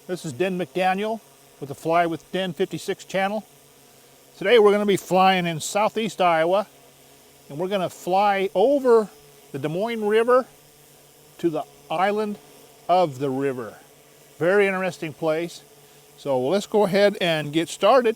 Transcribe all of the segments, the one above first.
This is Den McDaniel with the Fly with Den 56 channel. Today we're going to be flying in southeast Iowa, and we're going to fly over the Des Moines River to the island of the river. Very interesting place. So let's go ahead and get started.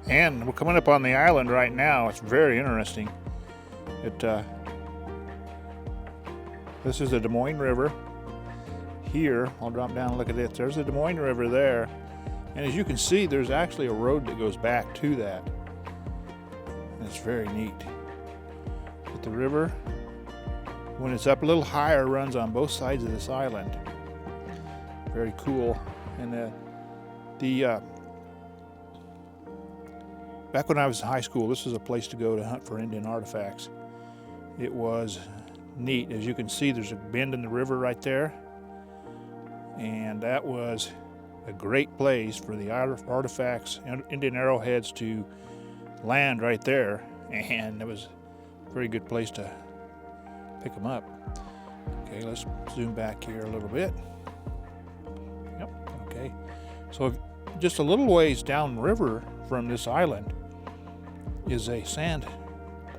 And we're coming up on the island right now. It's very interesting. This is the Des Moines River. Here, I'll drop down and look at it. There's the Des Moines River there. And as you can see, there's actually a road that goes back to that. And it's very neat. But the river, when it's up a little higher, runs on both sides of this island. Very cool. And back when I was in high school, this was a place to go to hunt for Indian artifacts. It was neat. As you can see, there's a bend in the river right there. And that was a great place for the artifacts, Indian arrowheads, to land right there. And it was a very good place to pick them up. Okay, let's zoom back here a little bit. Yep, okay. So just a little ways downriver from this island is a sand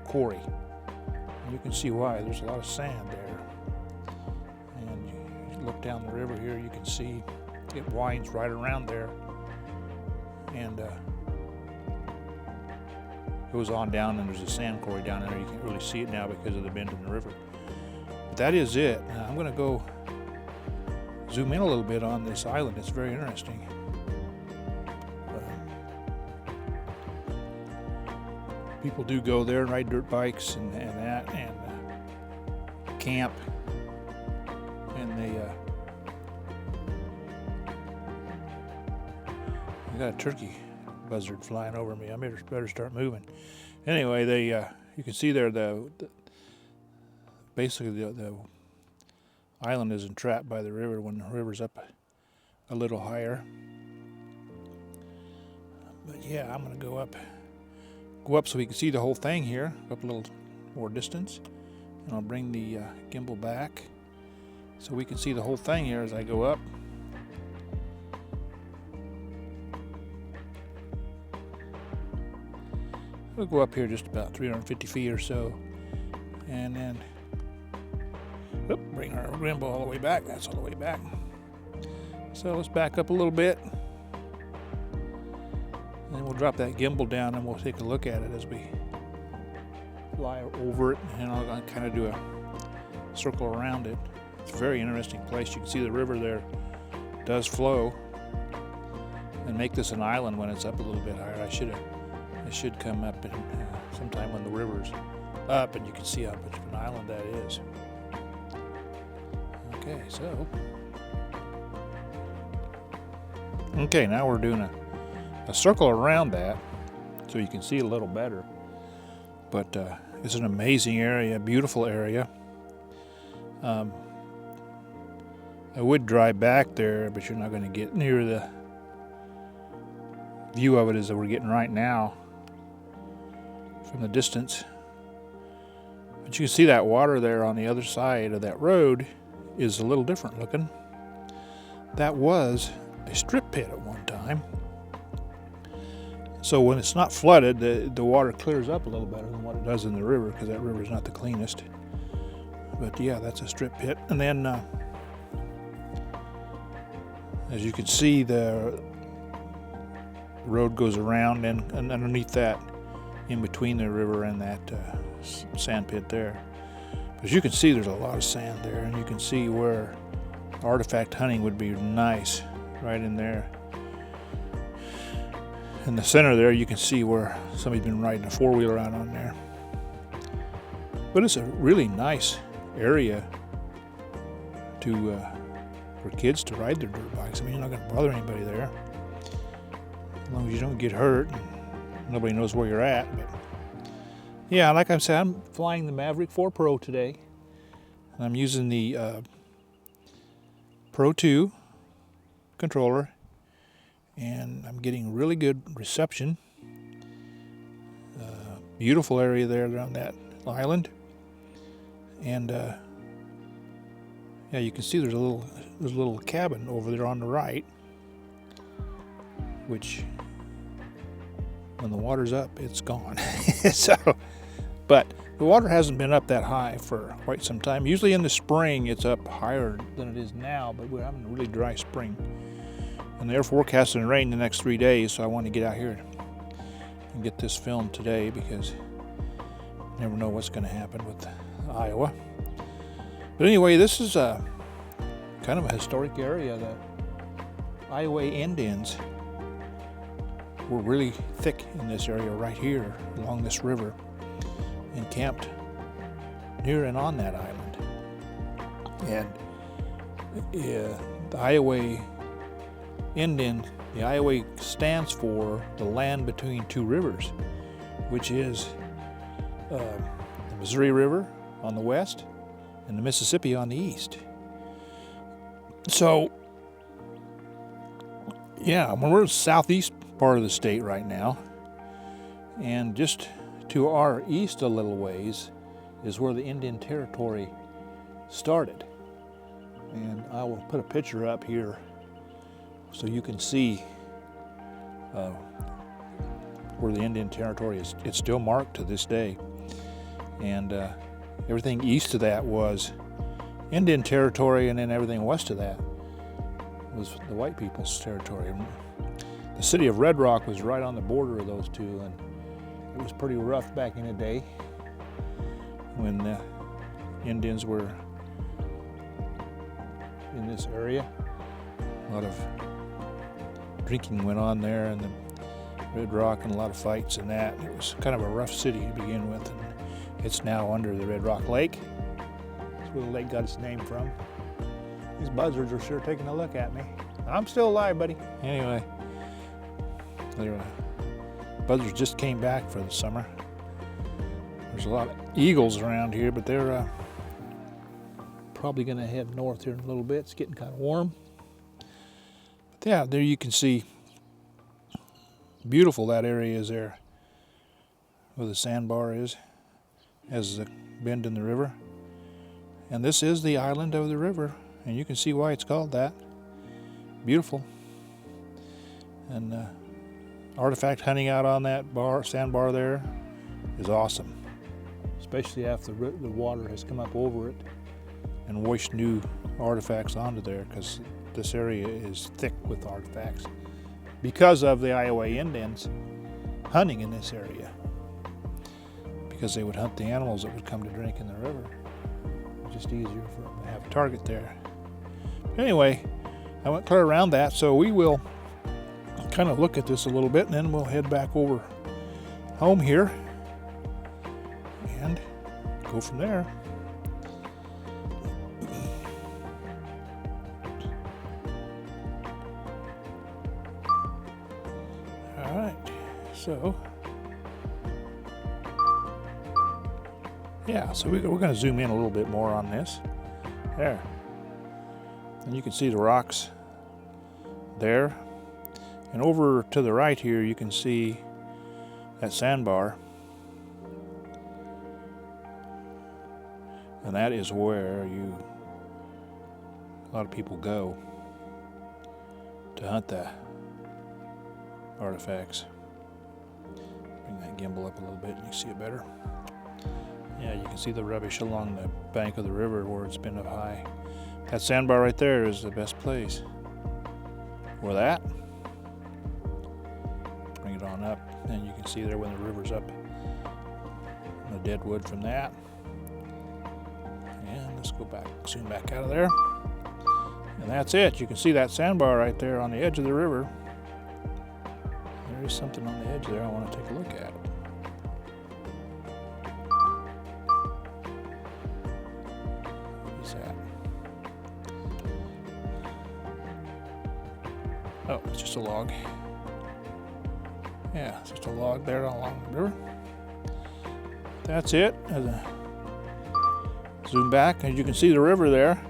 quarry. And you can see why. There's a lot of sand there. And you look down the river here, you can see it winds right around there. And goes on down, and there's a sand quarry down there. You can't really see it now because of the bend in the river. But that is it. Now I'm going to go zoom in a little bit on this island. It's very interesting. People do go there and ride dirt bikes and camp, and they I got a turkey buzzard flying over me. I better start moving. Anyway, you can see there basically the island is entrapped by the river when the river's up a little higher. But yeah, I'm gonna go up so we can see the whole thing here, up a little more distance. And I'll bring the gimbal back so we can see the whole thing here as I go up. We'll go up here just about 350 feet or so, and then bring our gimbal all the way back. That's all the way back. So let's back up a little bit. And we'll drop that gimbal down and we'll take a look at it as we fly over it, and I'll kind of do a circle around it. It's a very interesting place. You can see the river there does flow and make this an island when it's up a little bit higher. I should come up and sometime when the river's up and you can see how much of an island that is. Okay, so now we're doing a circle around that so you can see a little better. But it's an amazing area, beautiful area. I would drive back there, but you're not going to get near the view of it as we're getting right now from the distance. But you can see that water there on the other side of that road is a little different looking. That was a strip pit at one time. So when it's not flooded, the water clears up a little better than what it does in the river, because that river is not the cleanest. But yeah, that's a strip pit. And then, as you can see, the road goes around, and underneath that, in between the river and that sand pit there. But As you can see, there's a lot of sand there, and you can see where artifact hunting would be nice, right in there. In the center there, you can see where somebody's been riding a four-wheeler out on there. But it's a really nice area to for kids to ride their dirt bikes. I mean, you're not going to bother anybody there, as long as you don't get hurt and nobody knows where you're at. But yeah, like I said, I'm flying the Maverick 4 Pro today. I'm using the Pro 2 controller, and I'm getting really good reception. Beautiful area there around that island, and yeah, you can see there's a little cabin over there on the right, which when the water's up, it's gone. But the water hasn't been up that high for quite some time. Usually in the spring, it's up higher than it is now, but we're having a really dry spring. And they're forecasting rain the next 3 days, so I want to get out here and get this filmed today, because you never know what's going to happen with Iowa. But anyway, this is a kind of a historic area. The Iowa Indians were really thick in this area right here along this river, and camped near and on that island. And the Iowa Indian, the Iowa stands for the land between two rivers, which is the Missouri River on the west and the Mississippi on the east. So yeah, we're in the southeast part of the state right now, and just to our east a little ways is where the Indian Territory started. And I will put a picture up here so you can see where the Indian Territory is. It's still marked to this day. And everything east of that was Indian Territory, and then everything west of that was the white people's territory. The city of Red Rock was right on the border of those two, and it was pretty rough back in the day when the Indians were in this area. A lot of drinking went on there in the Red Rock, and a lot of fights and that. It was kind of a rough city to begin with, and it's now under the Red Rock Lake. That's where the lake got its name from. These buzzards are sure taking a look at me. I'm still alive, buddy. Anyway, buzzards just came back for the summer. There's a lot of eagles around here, but they're probably going to head north here in a little bit. It's getting kind of warm. But yeah, there you can see beautiful that area is there, where the sandbar is, as the bend in the river. And this is the island of the river, and you can see why it's called that. Beautiful. And artifact hunting out on that sandbar there is awesome, especially after the water has come up over it and washed new artifacts onto there, because this area is thick with artifacts because of the Iowa Indians hunting in this area, because they would hunt the animals that would come to drink in the river. It's just easier for them to have a target there. But anyway, I went clear around that, so we will kind of look at this a little bit, and then we'll head back over home here and go from there. All right, so yeah, so we're going to zoom in a little bit more on this. There, and you can see the rocks there. And over to the right here, you can see that sandbar. And that is where a lot of people go to hunt the artifacts. Bring that gimbal up a little bit and you can see it better. Yeah, you can see the rubbish along the bank of the river where it's been up high. That sandbar right there is the best place. Where that? Bring it on up, and you can see there when the river's up. The dead wood from that. Let's go back, zoom back out of there. And that's it. You can see that sandbar right there on the edge of the river. There is something on the edge there I want to take a look at. What is that? Oh, it's just a log. Yeah, it's just a log there along the river. That's it. Zoom back, and you can see the river there.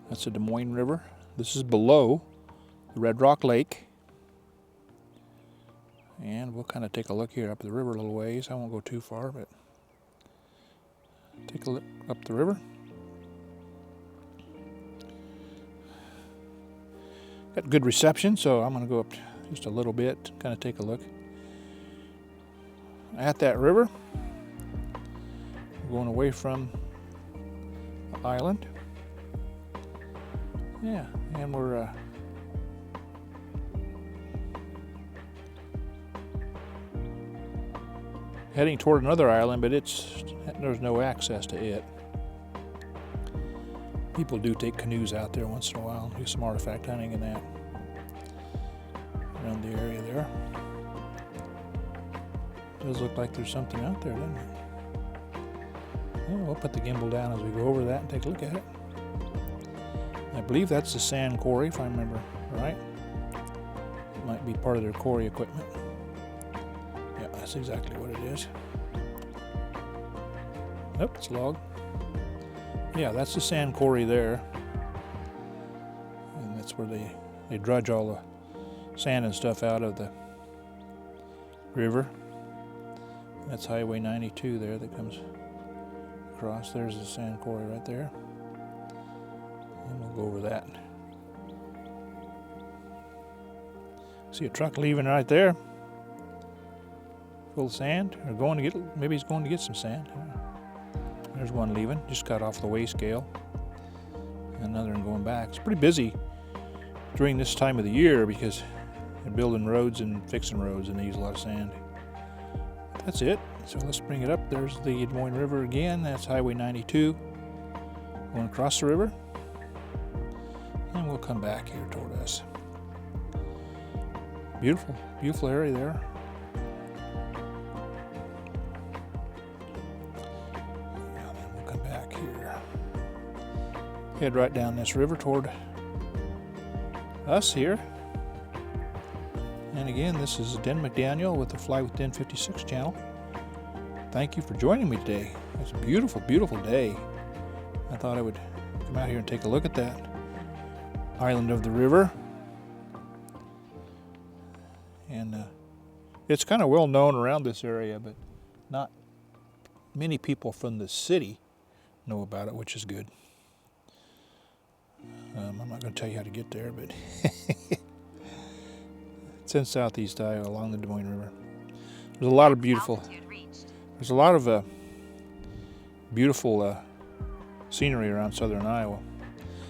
That's the Des Moines River. This is below the Red Rock Lake. And we'll kind of take a look here up the river a little ways. I won't go too far, but take a look up the river. Got good reception, so I'm going to go up just a little bit, kind of take a look at that river. We're going away from the island. Yeah, and we're heading toward another island, but there's no access to it. People do take canoes out there once in a while, do some artifact hunting and that around the area there. Does look like there's something out there, doesn't it? Well, we'll put the gimbal down as we go over that and take a look at it. I believe that's the sand quarry, if I remember right. It might be part of their quarry equipment. Yeah, that's exactly what it is. Nope, it's a log. Yeah, that's the sand quarry there. And that's where they drudge all the sand and stuff out of the river. That's Highway 92 there that comes across. There's the sand quarry right there. And we'll go over that. See a truck leaving right there. Full of sand, or going to get, maybe he's going to get some sand. There's one leaving, just got off the weigh scale. Another one going back. It's pretty busy during this time of the year because they're building roads and fixing roads and they use a lot of sand. That's it. So let's bring it up. There's the Des Moines River again. That's Highway 92. Going across the river. And we'll come back here toward us. Beautiful, beautiful area there. Head right down this river toward us here. And again, this is Den McDaniel with the Fly with Den 56 channel. Thank you for joining me today. It's a beautiful, beautiful day. I thought I would come out here and take a look at that island of the river. And it's kind of well known around this area, but not many people from the city know about it, which is good. I'm not going to tell you how to get there, but it's in southeast Iowa along the Des Moines River. There's a lot of beautiful, beautiful scenery around southern Iowa.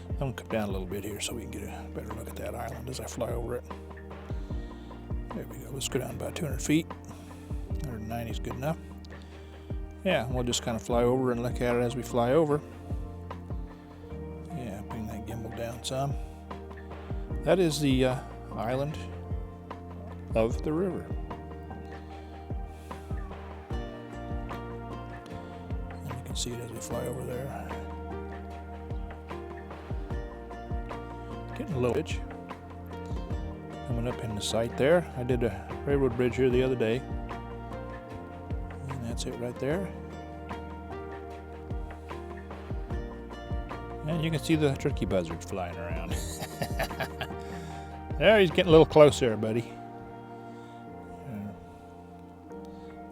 I'm going to come down a little bit here so we can get a better look at that island as I fly over it. There we go. Let's go down about 200 feet. 190 is good enough. Yeah, we'll just kind of fly over and look at it as we fly over. Down some. That is the island of the river. And you can see it as we fly over there. Getting a little bridge coming up in the sight there. I did a railroad bridge here the other day. And that's it right there. And you can see the turkey buzzards flying around. There, he's getting a little close there, buddy.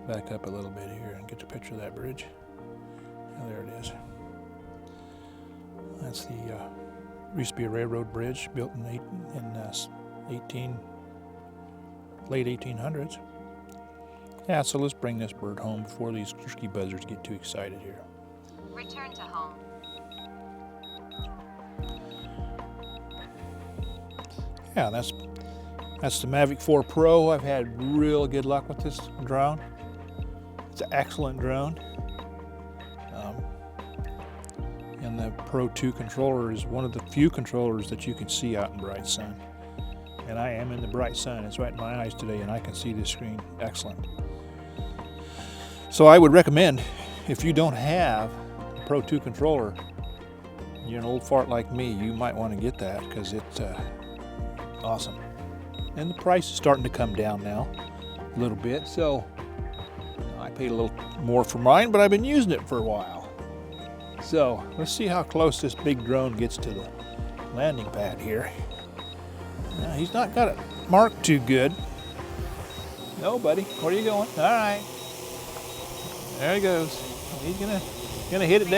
Back up a little bit here and get a picture of that bridge. Oh, there it is. That's the used to be a railroad bridge built in late 1800s. Yeah, so let's bring this bird home before these turkey buzzards get too excited here. Return to home. Yeah, that's the Mavic 4 Pro. I've had real good luck with this drone. It's an excellent drone. Pro 2 controller is one of the few controllers that you can see out in bright sun. And I am in the bright sun. It's right in my eyes today, and I can see this screen excellent. So I would recommend, if you don't have a Pro 2 controller, you're an old fart like me, you might want to get that because it's awesome. And the price is starting to come down now a little bit, so I paid a little more for mine, but I've been using it for a while. So let's see how close this big drone gets to the landing pad here. Now, he's not got it marked too good. No, buddy, where are you going? All right, there he goes. He's gonna hit it down.